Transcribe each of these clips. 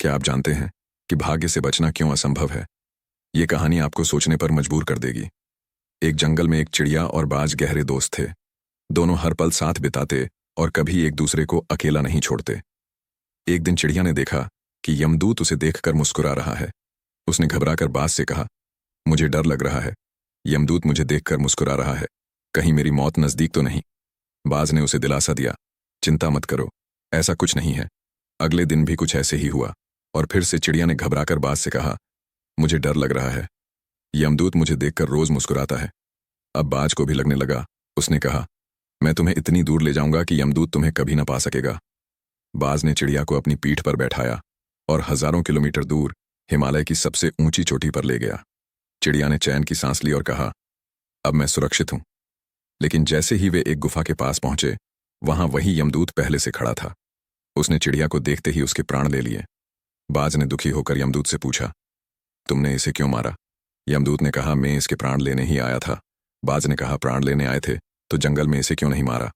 क्या आप जानते हैं कि भाग्य से बचना क्यों असंभव है? ये कहानी आपको सोचने पर मजबूर कर देगी। एक जंगल में एक चिड़िया और बाज गहरे दोस्त थे। दोनों हर पल साथ बिताते और कभी एक दूसरे को अकेला नहीं छोड़ते। एक दिन चिड़िया ने देखा कि यमदूत उसे देखकर मुस्कुरा रहा है। उसने घबराकर बाज से कहा, मुझे डर लग रहा है। यमदूत मुझे देखकर मुस्कुरा रहा है, कहीं मेरी मौत नजदीक तो नहीं? बाज ने उसे दिलासा दिया, चिंता मत करो, ऐसा कुछ नहीं है। अगले दिन भी कुछ ऐसे ही हुआ और फिर से चिड़िया ने घबराकर बाज से कहा, मुझे डर लग रहा है। यमदूत मुझे देखकर रोज मुस्कुराता है। अब बाज को भी लगने लगा। उसने कहा, मैं तुम्हें इतनी दूर ले जाऊंगा कि यमदूत तुम्हें कभी न पा सकेगा। बाज ने चिड़िया को अपनी पीठ पर बैठाया और हजारों किलोमीटर दूर हिमालय की सबसे ऊंची चोटी पर ले गया। चिड़िया ने चैन की सांस ली और कहा, अब मैं सुरक्षित हूं। लेकिन जैसे ही वे एक गुफा के पास पहुंचे, वहां वही यमदूत पहले से खड़ा था। उसने चिड़िया को देखते ही उसके प्राण ले लिए। बाज ने दुखी होकर यमदूत से पूछा, तुमने इसे क्यों मारा? यमदूत ने कहा, मैं इसके प्राण लेने ही आया था। बाज ने कहा, प्राण लेने आए थे तो जंगल में इसे क्यों नहीं मारा?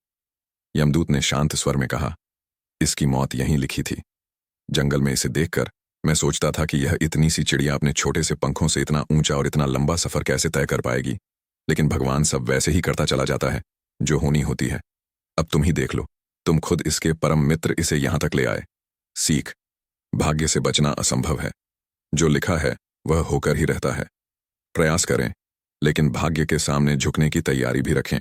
यमदूत ने शांत स्वर में कहा, इसकी मौत यहीं लिखी थी। जंगल में इसे देखकर मैं सोचता था कि यह इतनी सी चिड़िया अपने छोटे से पंखों से इतना ऊंचा और इतना लंबा सफर कैसे तय कर पाएगी। लेकिन भगवान सब वैसे ही करता चला जाता है जो होनी होती है। अब तुम ही देख लो, तुम खुद इसके परम मित्र इसे यहां तक ले आए। सीख, भाग्य से बचना असंभव है। जो लिखा है वह होकर ही रहता है। प्रयास करें, लेकिन भाग्य के सामने झुकने की तैयारी भी रखें।